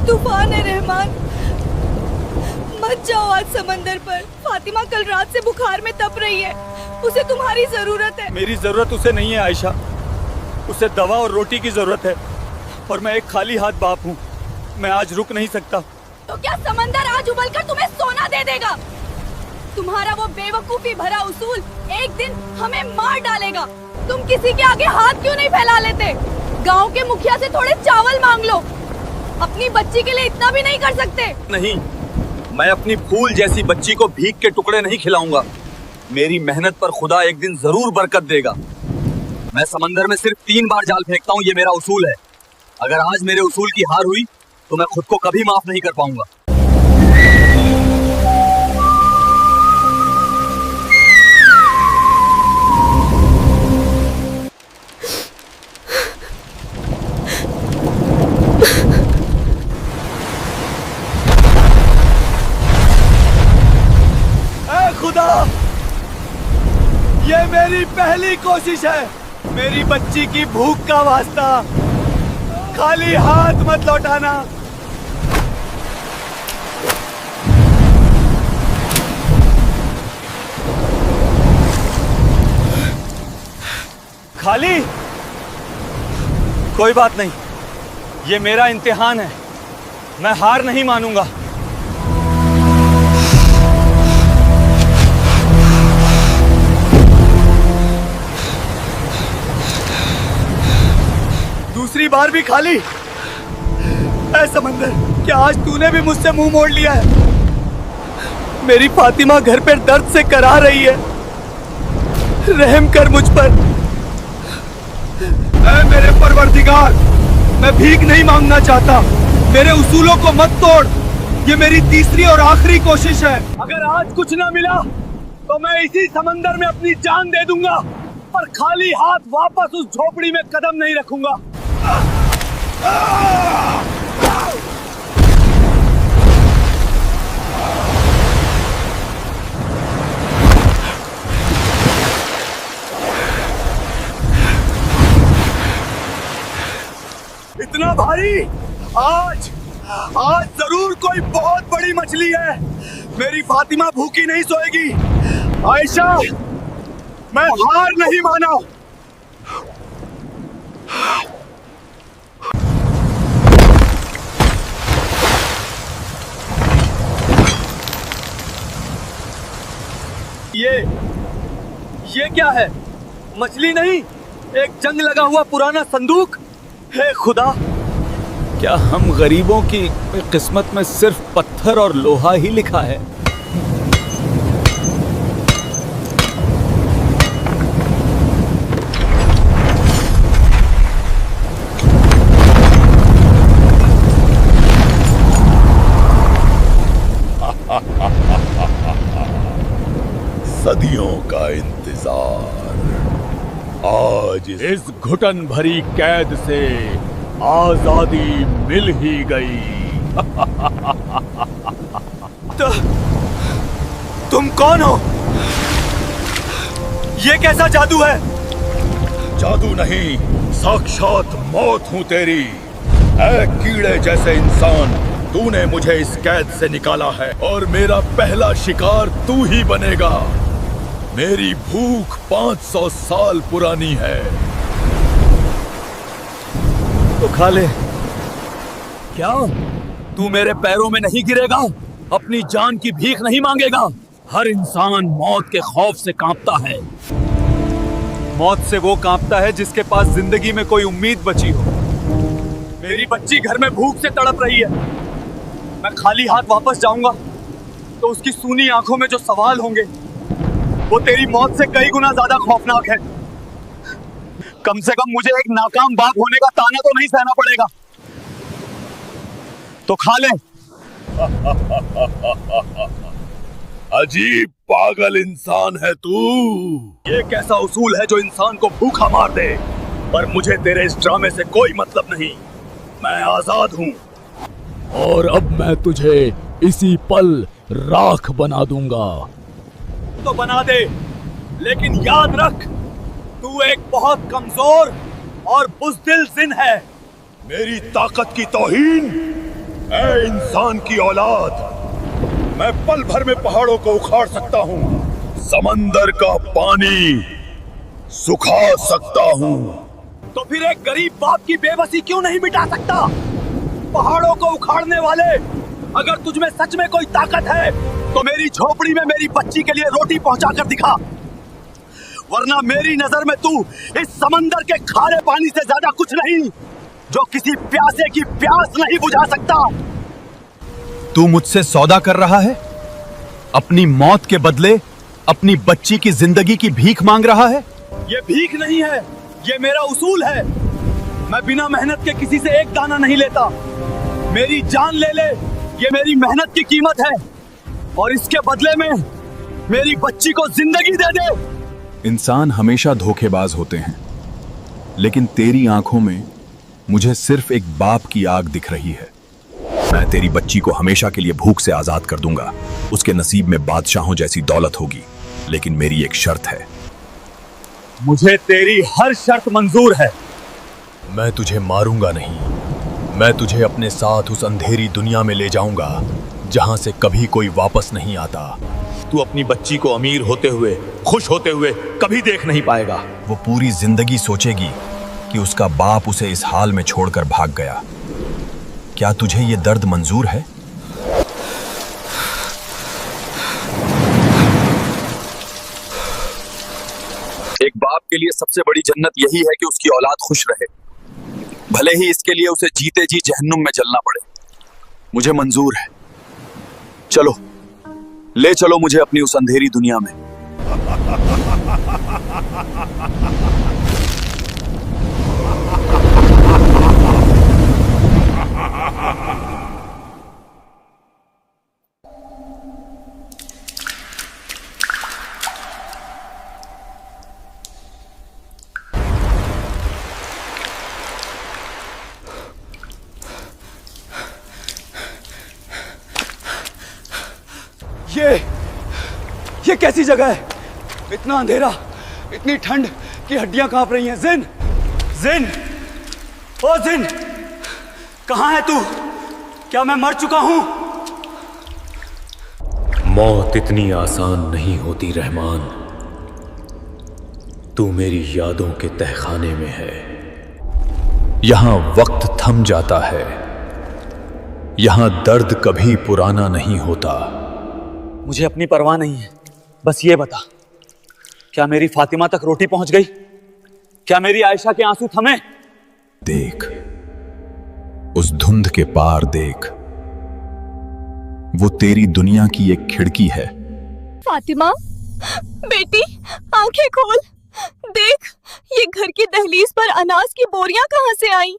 तूफान है रहमान, मत जाओ आज समंदर पर। फातिमा कल रात से बुखार में तप रही है, उसे तुम्हारी जरूरत है। मेरी जरूरत उसे नहीं है आयशा, उसे दवा और रोटी की जरूरत है, और मैं एक खाली हाथ बाप हूँ। मैं आज रुक नहीं सकता। तो क्या समंदर आज उबलकर तुम्हें सोना दे देगा? तुम्हारा वो बेवकूफी भरा उसूल एक दिन हमें मार डालेगा। तुम किसी के आगे हाथ क्यों नहीं फैला लेते? गांव के मुखिया से थोड़े चावल मांग लो। अपनी बच्ची के लिए इतना भी नहीं कर सकते? नहीं, मैं अपनी फूल जैसी बच्ची को भीख के टुकड़े नहीं खिलाऊंगा। मेरी मेहनत पर खुदा एक दिन जरूर बरकत देगा। मैं समंदर में सिर्फ 3 बार जाल फेंकता हूँ, ये मेरा उसूल है। अगर आज मेरे उसूल की हार हुई तो मैं खुद को कभी माफ नहीं कर पाऊंगा। खुदा, ये मेरी पहली कोशिश है। मेरी बच्ची की भूख का वास्ता खाली हाथ मत लौटाना। खाली? कोई बात नहीं, ये मेरा इम्तिहान है। मैं हार नहीं मानूंगा। दूसरी बार भी खाली? ऐ समंदर, क्या आज तूने भी मुझसे मुंह मोड़ लिया है? मेरी फातिमा घर पर दर्द से करा रही है, रहम कर मुझ पर। ऐ मेरे परवरदिगार, मैं भीख नहीं मांगना चाहता। मेरे उसूलों को मत तोड़। ये मेरी तीसरी और आखिरी कोशिश है। अगर आज कुछ ना मिला तो मैं इसी समंदर में अपनी जान दे दूंगा, पर खाली हाथ वापस उस झोपड़ी में कदम नहीं रखूंगा। इतना भारी? आज जरूर कोई बहुत बड़ी मछली है। मेरी फातिमा भूखी नहीं सोएगी। आयशा, मैं हार नहीं माना। ये क्या है? मछली नहीं, एक जंग लगा हुआ पुराना संदूक। हे खुदा, क्या हम गरीबों की किस्मत में सिर्फ पत्थर और लोहा ही लिखा है? सदियों का इंतजार आज इस घुटन भरी कैद से आजादी मिल ही गई। तुम कौन हो? ये कैसा जादू है? जादू नहीं, साक्षात मौत हूं तेरी। ऐ कीड़े जैसे इंसान, तूने मुझे इस कैद से निकाला है और मेरा पहला शिकार तू ही बनेगा। मेरी भूख 500 साल पुरानी है। तो खा ले। क्या तू मेरे पैरों में नहीं गिरेगा? अपनी जान की भीख नहीं मांगेगा? हर इंसान मौत के खौफ से कांपता है। मौत से वो कांपता है जिसके पास जिंदगी में कोई उम्मीद बची हो। मेरी बच्ची घर में भूख से तड़प रही है। मैं खाली हाथ वापस जाऊंगा तो उसकी सूनी आंखों में जो सवाल होंगे वो तेरी मौत से कई गुना ज्यादा खौफनाक है। कम से कम मुझे एक नाकाम बाप होने का ताना तो नहीं सहना पड़ेगा। तो खा ले। अजीब पागल इंसान है तू। ये कैसा उसूल है जो इंसान को भूखा मार दे? पर मुझे तेरे इस ड्रामे से कोई मतलब नहीं। मैं आजाद हूँ। और अब मैं तुझे इसी पल राख बना दूंगा। तो बना दे, लेकिन याद रख, तू एक बहुत कमजोर और बुज़दिल जिन है। मेरी ताकत की तौहीन ऐ इंसान की औलाद, मैं पल भर में पहाड़ों को उखाड़ सकता हूँ, समंदर का पानी सुखा सकता हूँ। तो फिर एक गरीब बाप की बेबसी क्यों नहीं मिटा सकता? पहाड़ों को उखाड़ने वाले, अगर तुझमें सच में कोई ताकत है तो मेरी झोपड़ी में मेरी बच्ची के लिए रोटी पहुंचा कर दिखा, वरना मेरी नजर में तू इस समंदर के खारे पानी से ज्यादा कुछ नहीं, जो किसी प्यासे की प्यास नहीं बुझा सकता। तू मुझसे सौदा कर रहा है? अपनी मौत के बदले अपनी बच्ची की जिंदगी की भीख मांग रहा है? ये भीख नहीं है, ये मेरा उसूल है। मैं बिना मेहनत के किसी से एक दाना नहीं लेता। मेरी जान ले ले, ये मेरी मेहनत की कीमत है, और इसके बदले में मेरी बच्ची को जिंदगी दे दे। इंसान हमेशा धोखेबाज होते हैं, लेकिन तेरी आंखों में मुझे सिर्फ एक बाप की आग दिख रही है। मैं तेरी बच्ची को हमेशा के लिए भूख से आजाद कर दूंगा। उसके नसीब में बादशाहों जैसी दौलत होगी, लेकिन मेरी एक शर्त है। मुझे तेरी हर शर्त मंजूर है। मैं तुझे मारूंगा नहीं, मैं तुझे अपने साथ उस अंधेरी दुनिया में ले जाऊंगा जहां से कभी कोई वापस नहीं आता। तू अपनी बच्ची को अमीर होते हुए, खुश होते हुए कभी देख नहीं पाएगा। वो पूरी जिंदगी सोचेगी कि उसका बाप उसे इस हाल में छोड़कर भाग गया। क्या तुझे ये दर्द मंजूर है? एक बाप के लिए सबसे बड़ी जन्नत यही है कि उसकी औलाद खुश रहे, भले ही इसके लिए उसे जीते जी जहन्नुम में जलना पड़े। मुझे मंजूर है। चलो, ले चलो मुझे अपनी उस अंधेरी दुनिया में। ये कैसी जगह है? इतना अंधेरा, इतनी ठंड कि हड्डियां कांप रही हैं। जिन, जिन, ओ जिन, कहां है तू? क्या मैं मर चुका हूं? मौत इतनी आसान नहीं होती रहमान। तू मेरी यादों के तहखाने में है। यहां वक्त थम जाता है, यहां दर्द कभी पुराना नहीं होता। मुझे अपनी परवाह नहीं है, बस ये बता, क्या मेरी फातिमा तक रोटी पहुंच गई? क्या मेरी आयशा के आंसू थमे? देख, उस धुंध के पार देख, वो तेरी दुनिया की एक खिड़की है। फातिमा, बेटी, आंखें खोल। देख, ये घर की दहलीज पर अनाज की बोरियां कहां से आई?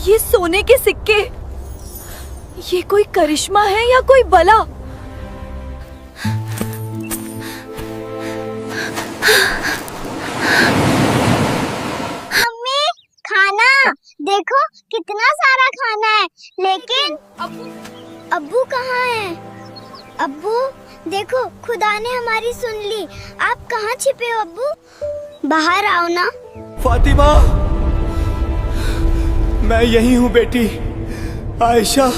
ये सोने के सिक्के, ये कोई करिश्मा है या कोई बला? मम्मी, खाना देखो, कितना सारा खाना है, लेकिन अब्बू कहाँ हैं? अब्बू देखो, खुदा ने हमारी सुन ली। आप कहाँ छिपे हो अब्बू? बाहर आओ ना। फातिमा, मैं यही हूँ बेटी। आयशा,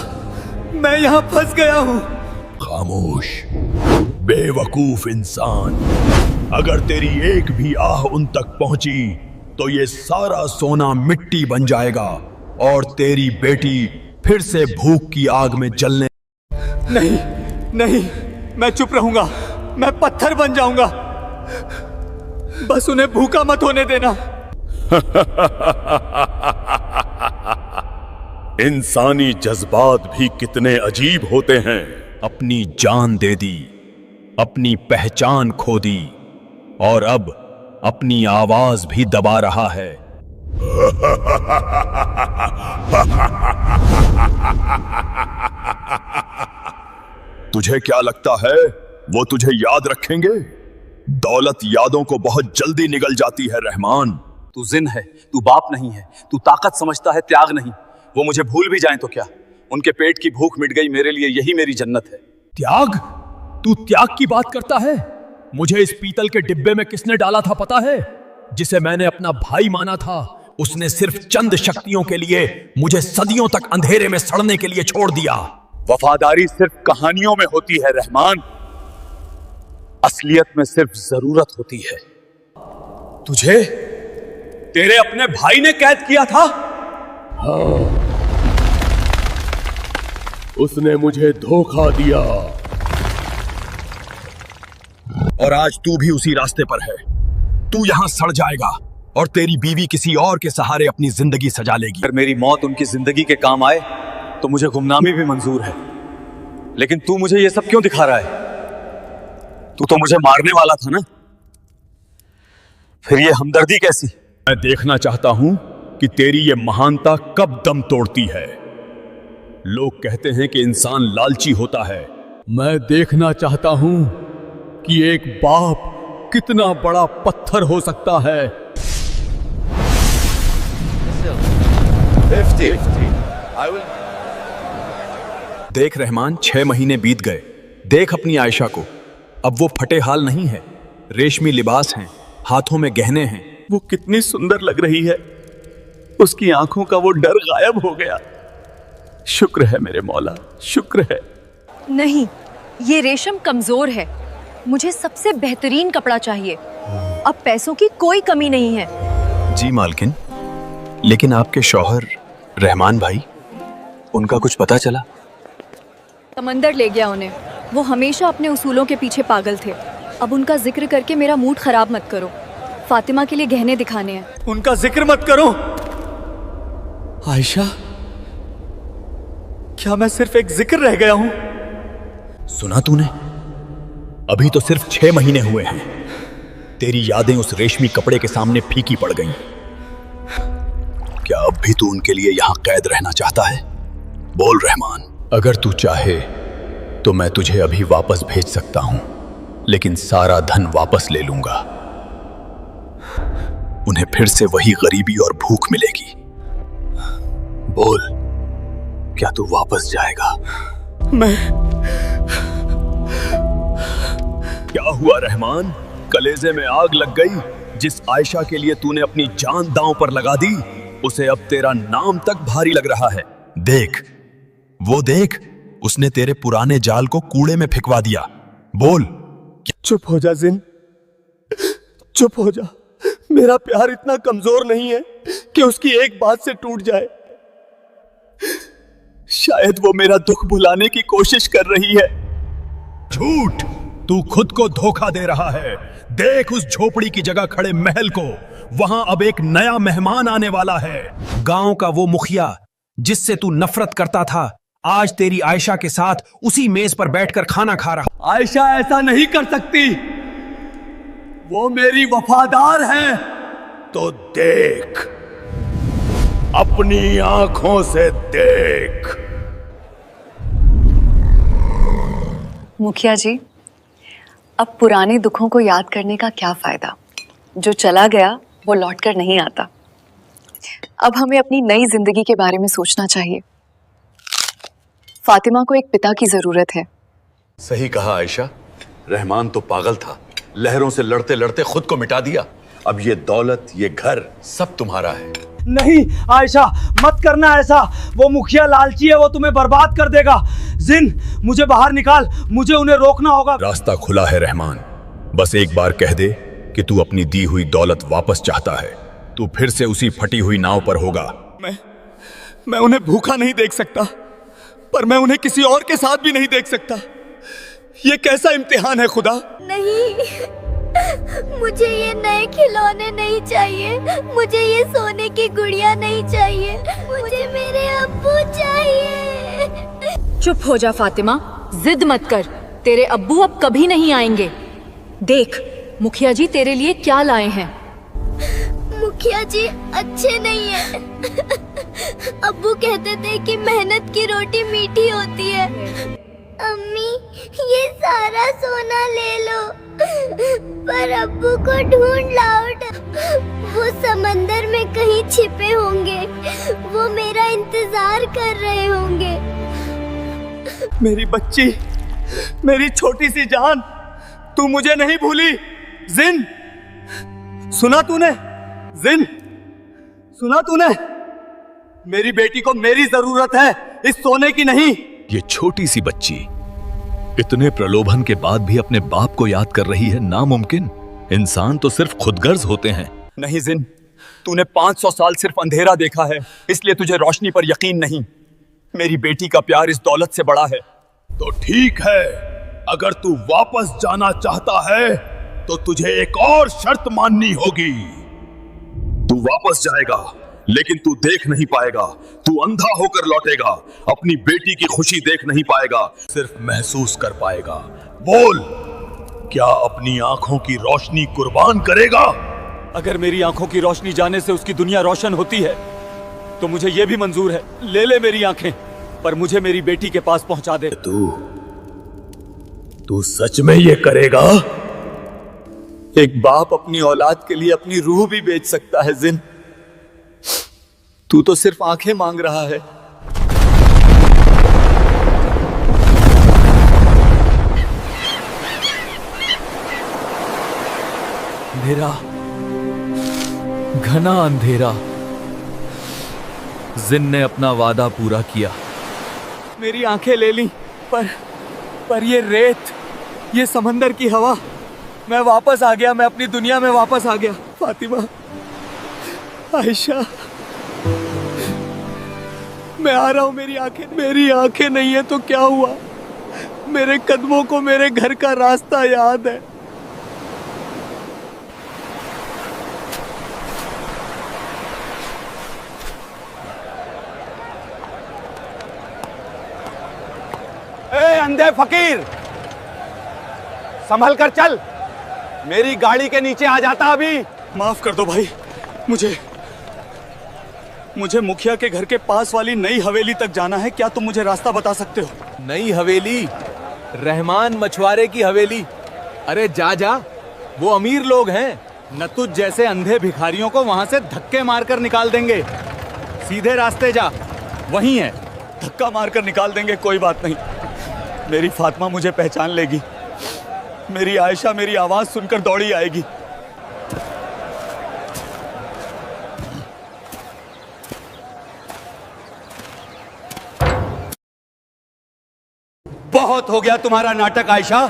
मैं यहाँ फंस गया हूँ। खामोश, बेवकूफ इंसान। अगर तेरी एक भी आह उन तक पहुंची तो ये सारा सोना मिट्टी बन जाएगा और तेरी बेटी फिर से भूख की आग में जलने। नहीं, नहीं, मैं चुप रहूंगा। मैं पत्थर बन जाऊंगा। बस उन्हें भूखा मत होने देना। इंसानी जज्बात भी कितने अजीब होते हैं। अपनी जान दे दी, अपनी पहचान खो दी, और अब अपनी आवाज भी दबा रहा है। तुझे क्या लगता है वो तुझे याद रखेंगे? दौलत यादों को बहुत जल्दी निगल जाती है रहमान। तू जिन है, तू बाप नहीं है। तू ताकत समझता है, त्याग नहीं। वो मुझे भूल भी जाएं तो क्या? उनके पेट की भूख मिट गई, मेरे लिए यही मेरी जन्नत है। त्याग? तू त्याग की बात करता है? मुझे इस पीतल के डिब्बे में किसने डाला था पता है? जिसे मैंने अपना भाई माना था, उसने सिर्फ चंद शक्तियों के लिए मुझे सदियों तक अंधेरे में सड़ने के लिए छोड़ दिया। वफादारी सिर्फ कहानियों में होती है रहमान, असलियत में सिर्फ जरूरत होती है। तुझे तेरे अपने भाई ने कैद किया था? हाँ, उसने मुझे धोखा दिया और आज तू भी उसी रास्ते पर है। तू यहां सड़ जाएगा और तेरी बीवी किसी और के सहारे अपनी जिंदगी सजा लेगी। अगर मेरी मौत उनकी जिंदगी के काम आए तो मुझे गुमनामी भी मंजूर है, लेकिन तू मुझे ये सब क्यों दिखा रहा है? तू तो मुझे मारने वाला था ना, फिर ये हमदर्दी कैसी? मैं देखना चाहता हूं कि तेरी ये महानता कब दम तोड़ती है। लोग कहते हैं कि इंसान लालची होता है, मैं देखना चाहता हूं कि एक बाप कितना बड़ा पत्थर हो सकता है। 50. देख रहमान, 6 महीने बीत गए। देख अपनी आयशा को, अब वो फटे हाल नहीं है, रेशमी लिबास हैं, हाथों में गहने हैं। वो कितनी सुंदर लग रही है, उसकी आंखों का वो डर गायब हो गया। शुक्र है मेरे मौला, शुक्र है। नहीं, ये रेशम कमजोर है। मुझे सबसे बेहतरीन कपड़ा चाहिए। अब पैसों की कोई कमी नहीं है। जी मालकिन, लेकिन आपके शौहर रहमान भाई, उनका कुछ पता चला? समंदर ले गया उन्हें। वो हमेशा अपने उसूलों के पीछे पागल थे। अब उनका जिक्र करके मेरा मूड खराब मत करो। फातिमा के लिए गहने दिखाने हैं। उनका जिक्र मत करो। आयशा, क्या मैं सिर्फ एक जिक्र रह गया हूं? सुना तूने? अभी तो सिर्फ 6 महीने हुए हैं। तेरी यादें उस रेशमी कपड़े के सामने फीकी पड़ गईं। क्या अब भी तू उनके लिए यहां कैद रहना चाहता है? बोल रहमान। अगर तू चाहे तो मैं तुझे अभी वापस भेज सकता हूं, लेकिन सारा धन वापस ले लूंगा। उन्हें फिर से वही गरीबी और भूख मिलेगी। बोल, क्या तू वापस जाएगा? मैं क्या हुआ रहमान? कलेजे में आग लग गई? जिस आयशा के लिए तूने अपनी जान दांव पर लगा दी, उसे अब तेरा नाम तक भारी लग रहा है। देख, वो देख, उसने तेरे पुराने जाल को कूड़े में फेंकवा दिया। बोल। चुप हो जा जिन, चुप हो जा। मेरा प्यार इतना कमजोर नहीं है कि उसकी एक बात से टूट जाए। शायद वो मेरा दुख भुलाने की कोशिश कर रही है। झूठ! तू खुद को धोखा दे रहा है। देख उस झोपड़ी की जगह खड़े महल को। वहां अब एक नया मेहमान आने वाला है। गांव का वो मुखिया जिससे तू नफरत करता था, आज तेरी आयशा के साथ उसी मेज पर बैठकर खाना खा रहा। आयशा ऐसा नहीं कर सकती, वो मेरी वफादार है। तो देख, अपनी आंखों से देख। मुखिया जी, अब पुराने दुखों को याद करने का क्या फायदा? जो चला गया वो लौटकर नहीं आता। अब हमें अपनी नई जिंदगी के बारे में सोचना चाहिए। फातिमा को एक पिता की जरूरत है। सही कहा आयशा, रहमान तो पागल था, लहरों से लड़ते लड़ते खुद को मिटा दिया। अब ये दौलत, ये घर सब तुम्हारा है। नहीं आयशा, मत करना ऐसा। वो मुखिया लालची है, वो तुम्हें बर्बाद कर देगा। जिन, मुझे बाहर निकाल, मुझे उन्हें रोकना होगा। रास्ता खुला है रहमान, बस एक बार कह दे कि तू अपनी दी हुई दौलत वापस चाहता है। तू फिर से उसी फटी हुई नाव पर होगा। मैं उन्हें भूखा नहीं देख सकता, पर मैं उन्हें किसी और के साथ भी नहीं देख सकता। ये कैसा इम्तिहान है खुदा? नहीं, मुझे ये नए खिलौने नहीं चाहिए, मुझे ये सोने की गुड़िया नहीं चाहिए, मुझे मेरे अब्बू चाहिए। चुप हो जा फातिमा, जिद मत कर। तेरे अब्बू अब कभी नहीं आएंगे। देख, मुखिया जी तेरे लिए क्या लाए हैं। मुखिया जी अच्छे नहीं है। अब्बू कहते थे कि मेहनत की रोटी मीठी होती है। अम्मी, ये सारा सोना ले लो, पर अब्बू को ढूंढ लाओ। वो समंदर में कहीं छिपे होंगे, वो मेरा इंतजार कर रहे होंगे। मेरी बच्ची, मेरी छोटी सी जान, तू मुझे नहीं भूली। जिन, सुना तूने? जिन, सुना तूने? मेरी बेटी को मेरी जरूरत है, इस सोने की नहीं। ये छोटी सी बच्ची इतने प्रलोभन के बाद भी अपने बाप को याद कर रही है, नामुमकिन। इंसान तो सिर्फ खुदगर्ज होते हैं। नहीं जिन, तूने 500 साल सिर्फ अंधेरा देखा है, इसलिए तुझे रोशनी पर यकीन नहीं। मेरी बेटी का प्यार इस दौलत से बड़ा है। तो ठीक है, अगर तू वापस जाना चाहता है तो तुझे एक और शर्त माननी होगी। तू वापस जाएगा लेकिन तू देख नहीं पाएगा, तू अंधा होकर लौटेगा, अपनी बेटी की खुशी देख नहीं पाएगा, सिर्फ महसूस कर पाएगा। बोल, क्या अपनी आंखों की रोशनी कुर्बान करेगा? अगर मेरी आंखों की रोशनी जाने से उसकी दुनिया रोशन होती है तो मुझे यह भी मंजूर है। ले ले मेरी आंखें, पर मुझे मेरी बेटी के पास पहुंचा दे। तू सच में ये करेगा? एक बाप अपनी औलाद के लिए अपनी रूह भी बेच सकता है जिन। तू तो सिर्फ आंखें मांग रहा है। अंधेरा, घना अंधेरा। जिन ने अपना वादा पूरा किया। मेरी आंखें ले ली, पर ये रेत, ये समंदर की हवा। मैं वापस आ गया, मैं अपनी दुनिया में वापस आ गया। फातिमा, आयशा, मैं आ रहा हूं। मेरी आंखें नहीं है तो क्या हुआ? मेरे कदमों को मेरे घर का रास्ता याद है। ए अंधे फकीर, संभल कर चल, मेरी गाड़ी के नीचे आ जाता अभी। माफ कर दो भाई, मुझे मुखिया के घर के पास वाली नई हवेली तक जाना है। क्या तुम मुझे रास्ता बता सकते हो? नई हवेली? रहमान मछुआरे की हवेली? अरे जा जा, वो अमीर लोग हैं। न तुझ जैसे अंधे भिखारियों को वहां से धक्के मारकर निकाल देंगे। सीधे रास्ते जा, वहीं है। धक्का मारकर निकाल देंगे, कोई बात नहीं। मेरी फातिमा मुझे पहचान लेगी। मेरी आयशा मेरी आवाज सुनकर दौड़ी आएगी। बहुत हो गया तुम्हारा नाटक आयशा।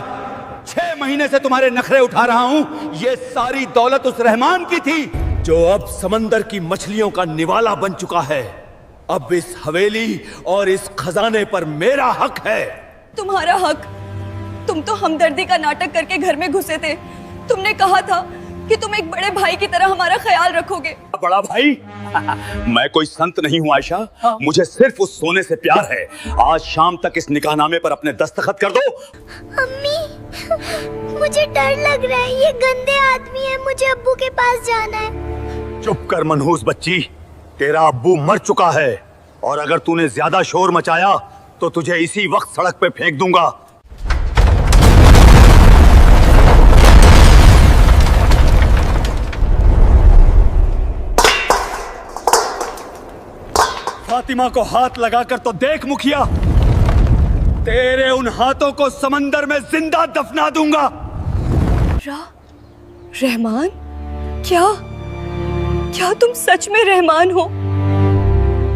6 महीने से तुम्हारे नखरे उठा रहा हूं। ये सारी दौलत उस रहमान की थी जो अब समंदर की मछलियों का निवाला बन चुका है। अब इस हवेली और इस खजाने पर मेरा हक है। तुम्हारा हक? तुम तो हमदर्दी का नाटक करके घर में घुसे थे। तुमने कहा था कि तुम एक बड़े भाई की तरह हमारा ख्याल रखोगे। बड़ा भाई? मैं कोई संत नहीं हूँ आयशा। मुझे सिर्फ उस सोने से प्यार है। आज शाम तक इस निकाहनामे पर अपने दस्तखत कर दो। अम्मी, मुझे डर लग रहा है। ये गंदे आदमी है, मुझे अब्बू के पास जाना है। चुप कर मनहूस बच्ची, तेरा अब्बू मर चुका है और अगर तूने ज्यादा शोर मचाया तो तुझे इसी वक्त सड़क पे फेंक दूंगा। फातिमा को हाथ लगाकर तो देख मुखिया, तेरे उन हाथों को समंदर में जिंदा दफना दूंगा। रहमान? क्या तुम सच में रहमान हो?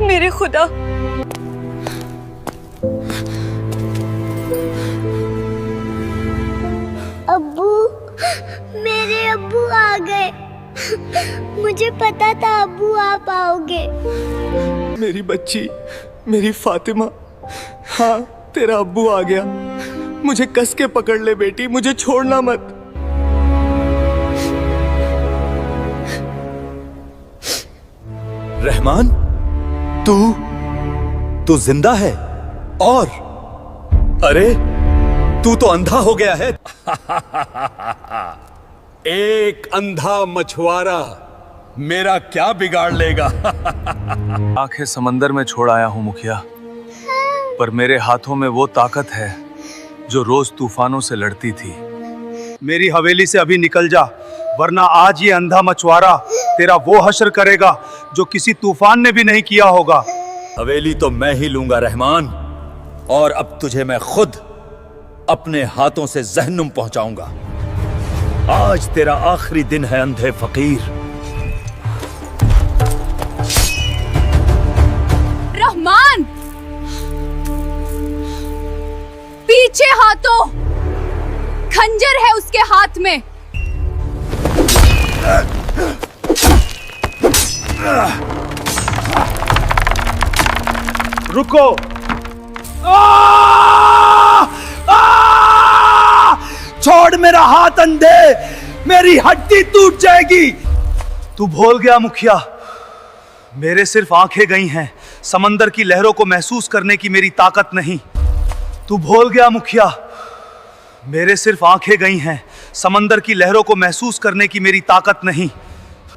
मेरे खुदा, अब्बू, मेरे अब्बू आ गए। मुझे पता था अब्बू आप आओगे। मेरी बच्ची, मेरी फातिमा, हाँ तेरा अब्बू आ गया। मुझे कस के पकड़ ले बेटी, मुझे छोड़ना मत। रहमान, तू जिंदा है? और अरे तू तो अंधा हो गया है। एक अंधा मछुआरा मेरा क्या बिगाड़ लेगा? आंखें समंदर में छोड़ आया हूं मुखिया, पर मेरे हाथों में वो ताकत है जो रोज तूफानों से लड़ती थी। मेरी हवेली से अभी निकल जा, वरना आज ये अंधा मछुआरा तेरा वो हश्र करेगा जो किसी तूफान ने भी नहीं किया होगा। हवेली तो मैं ही लूंगा रहमान, और अब तुझे मैं खुद अपने हाथों से जहन्नुम पहुंचाऊंगा। आज तेरा आखिरी दिन है अंधे फकीर। पीछे हाथों, खंजर है उसके हाथ में। रुको। छोड़ मेरा हाथ अंधे, मेरी हड्डी टूट जाएगी। तू भूल गया मुखिया, मेरे सिर्फ आंखें गई हैं, समंदर की लहरों को महसूस करने की मेरी ताकत नहीं। तू भूल गया मुखिया, मेरे सिर्फ आंखें गई हैं, समंदर की लहरों को महसूस करने की मेरी ताकत नहीं।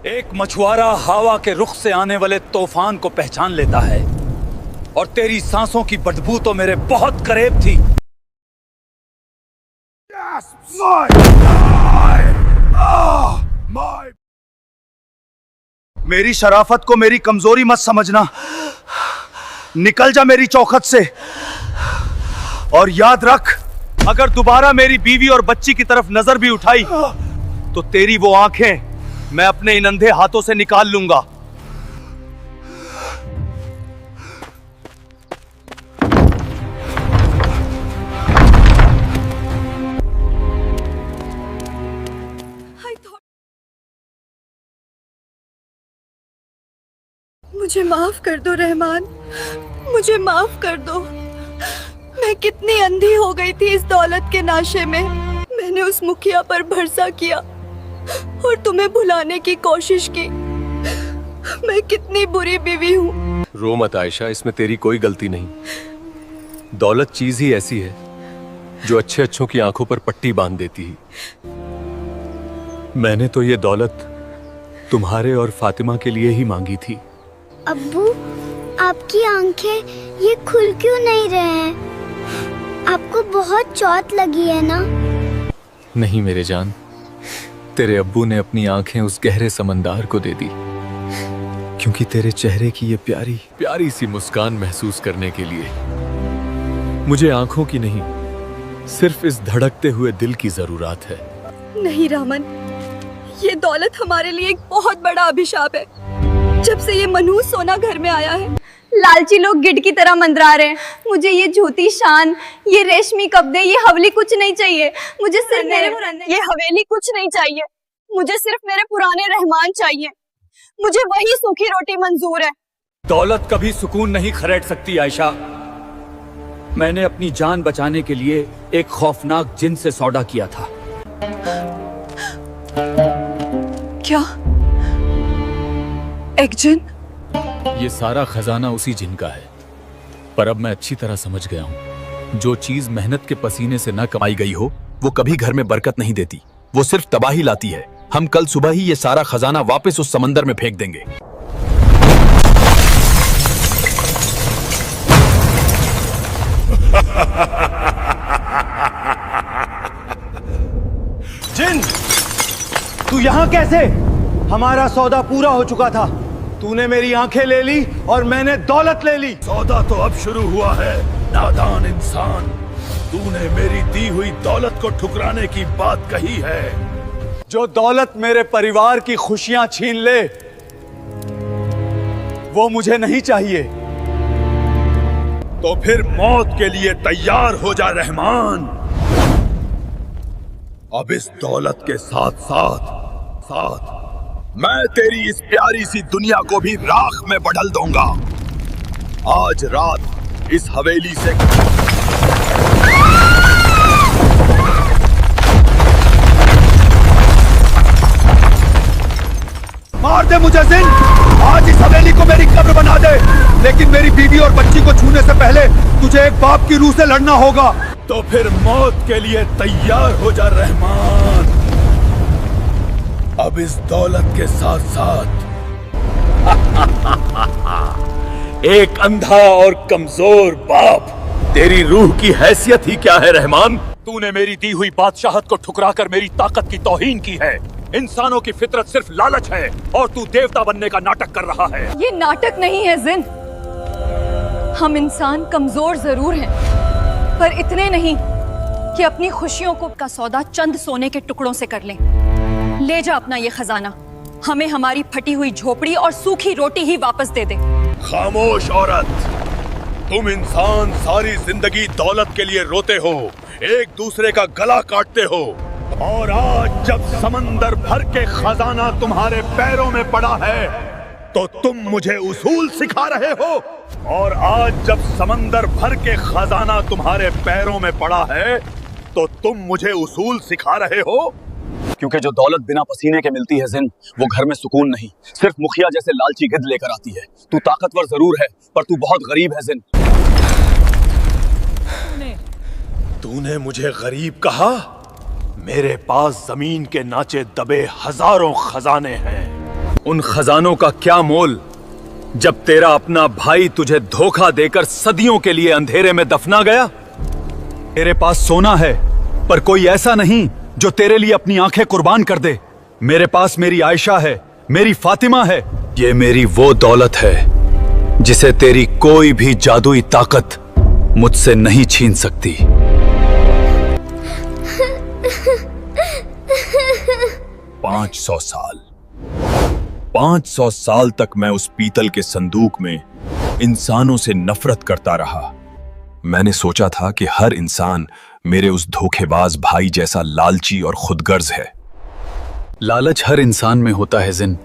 एक मछुआरा हवा के रुख से आने वाले तूफान को पहचान लेता है, और तेरी सांसों की बदबू तो मेरे बहुत करीब थी। मेरी शराफत को मेरी कमजोरी मत समझना। निकल जा मेरी चौखट से, और याद रख, अगर दोबारा मेरी बीवी और बच्ची की तरफ नजर भी उठाई तो तेरी वो आंखें मैं अपने इन अंधे हाथों से निकाल लूंगा। मुझे माफ कर दो रहमान, मुझे माफ कर दो। मैं कितनी अंधी हो गई थी इस दौलत के नाशे में। मैंने उस मुखिया पर भरोसा किया और तुम्हें भुलाने की कोशिश की। मैं कितनी बुरी बीवी हूँ। रो मत आयशा, इसमें तेरी कोई गलती नहीं। दौलत चीज ही ऐसी है जो अच्छे अच्छों की आंखों पर पट्टी बांध देती है। मैंने तो ये दौलत तुम्हारे और फातिमा के लिए ही मांगी थी। अब्बू, आपकी आंखें ये खुल क्यों नहीं रहे हैं? आपको बहुत चोट लगी है ना? नहीं मेरे जान, तेरे अब्बू ने अपनी आंखें उस गहरे समंदर को दे दी, क्योंकि तेरे चेहरे की ये प्यारी प्यारी सी मुस्कान महसूस करने के लिए मुझे आंखों की नहीं, सिर्फ इस धड़कते हुए दिल की जरूरत है। नहीं रामन, ये दौलत हमारे लिए एक बहुत बड़ा अभिशाप है। जब से ये मनहूस सोना घर में आया है, लालची लोग गिद्ध की तरह मंडरा रहे हैं। मुझे ये झूठी शान, ये रेशमी कपड़े, ये हवेली कुछ नहीं चाहिए। मुझे सिर्फ ये हवेली कुछ नहीं चाहिए। मुझे सिर्फ मेरे पुराने रहमान चाहिए। मुझे वही सूखी रोटी मंजूर है। दौलत कभी सुकून नहीं खरीद सकती आयशा। मैंने अपनी जान बचाने के लिए एक खौफनाक जिन से सौदा किया था। क्या? एक जिन? ये सारा खजाना उसी जिन का है, पर अब मैं अच्छी तरह समझ गया हूँ, जो चीज मेहनत के पसीने से न कमाई गई हो वो कभी घर में बरकत नहीं देती, वो सिर्फ तबाही लाती है। हम कल सुबह ही ये सारा खजाना वापस उस समंदर में फेंक देंगे। जिन, तू यहाँ कैसे? हमारा सौदा पूरा हो चुका था। तूने मेरी आंखें ले ली और मैंने दौलत ले ली। सौदा तो अब शुरू हुआ है, नादान इंसान। तूने मेरी दी हुई दौलत को ठुकराने की बात कही है। जो दौलत मेरे परिवार की खुशियां छीन ले, वो मुझे नहीं चाहिए। तो फिर मौत के लिए तैयार हो जा रहमान। अब इस दौलत के साथ साथ साथ मैं तेरी इस प्यारी सी दुनिया को भी राख में बदल दूंगा। आज रात इस हवेली से मार दे मुझे जिन। आज इस हवेली को मेरी कब्र बना दे, लेकिन मेरी बीवी और बच्ची को छूने से पहले तुझे एक बाप की रूह से लड़ना होगा। तो फिर मौत के लिए तैयार हो जा रहमान। अब इस दौलत के साथ साथ एक अंधा और कमजोर बाप। तेरी रूह की हैसियत ही क्या है रहमान? तूने मेरी दी हुई बादशाहत को ठुकराकर मेरी ताकत की तौहीन की है। इंसानों की फितरत सिर्फ लालच है और तू देवता बनने का नाटक कर रहा है। ये नाटक नहीं है जिन। हम इंसान कमजोर जरूर हैं, पर इतने नहीं कि अपनी खुशियों को का सौदा चंद सोने के टुकड़ों से कर लें। ले जा अपना ये खजाना, हमें हमारी फटी हुई झोपड़ी और सूखी रोटी ही वापस दे दे। खामोश औरत, तुम इंसान सारी जिंदगी दौलत के लिए रोते हो, एक दूसरे का गला काटते हो, और आज जब समंदर भर के खजाना तुम्हारे पैरों में पड़ा है तो तुम मुझे उसूल सिखा रहे हो। और आज जब समंदर भर के खजाना तुम्हारे पैरों में पड़ा है तो तुम मुझे उसूल सिखा रहे हो। क्योंकि जो दौलत बिना पसीने के मिलती है जिन, वो घर में सुकून नहीं, सिर्फ मुखिया जैसे लालची गिद्ध लेकर आती है। तू ताकतवर जरूर है, पर तू बहुत गरीब है जिन। तूने मुझे गरीब कहा? मेरे पास जमीन के नाचे दबे हजारों खजाने हैं। उन खजानों का क्या मोल जब तेरा अपना भाई तुझे धोखा देकर सदियों के लिए अंधेरे में दफना गया। तेरे पास सोना है, पर कोई ऐसा नहीं जो तेरे लिए अपनी आंखें कुर्बान कर दे। मेरे पास मेरी आयशा है, मेरी फातिमा है। ये मेरी वो दौलत है जिसे तेरी कोई भी जादुई ताकत मुझसे नहीं छीन सकती। 500 साल 500 साल तक मैं उस पीतल के संदूक में इंसानों से नफरत करता रहा। मैंने सोचा था कि हर इंसान मेरे उस धोखेबाज भाई जैसा लालची और खुदगर्ज है। लालच हर इंसान में होता है जिन,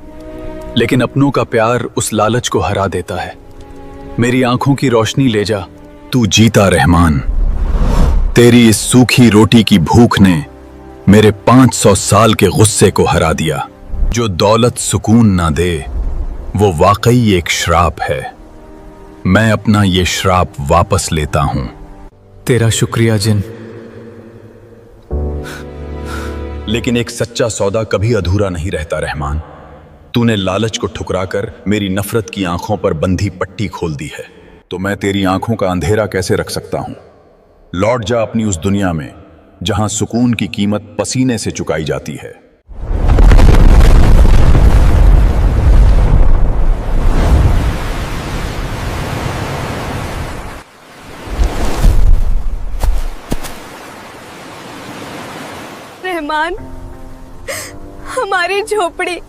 लेकिन अपनों का प्यार उस लालच को हरा देता है। मेरी आंखों की रोशनी ले जा। तू जीता रहमान। तेरी इस सूखी रोटी की भूख ने मेरे 500 साल के गुस्से को हरा दिया। जो दौलत सुकून ना दे वो वाकई एक श्राप है। मैं अपना ये श्राप वापस लेता हूं। तेरा शुक्रिया जिन। लेकिन एक सच्चा सौदा कभी अधूरा नहीं रहता रहमान। तूने लालच को ठुकराकर मेरी नफरत की आंखों पर बंधी पट्टी खोल दी है, तो मैं तेरी आंखों का अंधेरा कैसे रख सकता हूं। लौट जा अपनी उस दुनिया में जहां सुकून की कीमत पसीने से चुकाई जाती है। रहमान, हमारी झोपड़ी,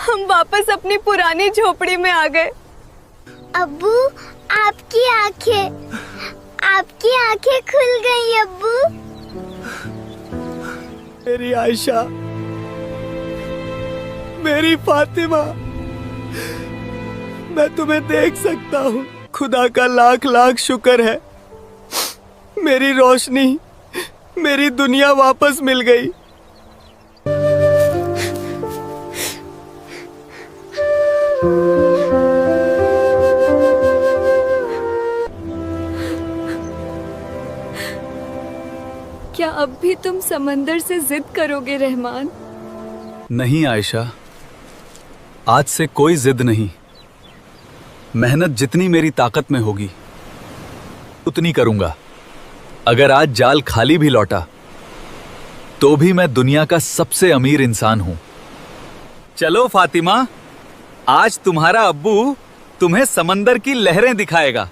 हम वापस अपनी पुरानी झोपड़ी में आ गए। अब्बू, आपकी आंखें खुल गई अब्बू। मेरी आयशा, मेरी फातिमा, मैं तुम्हें देख सकता हूँ। खुदा का लाख लाख शुक्र है, मेरी रोशनी, मेरी दुनिया वापस मिल गई। क्या अब भी तुम समंदर से जिद करोगे रहमान? नहीं आयशा, आज से कोई जिद नहीं। मेहनत जितनी मेरी ताकत में होगी उतनी करूंगा। अगर आज जाल खाली भी लौटा तो भी मैं दुनिया का सबसे अमीर इंसान हूं। चलो फातिमा, आज तुम्हारा अब्बू तुम्हें समंदर की लहरें दिखाएगा।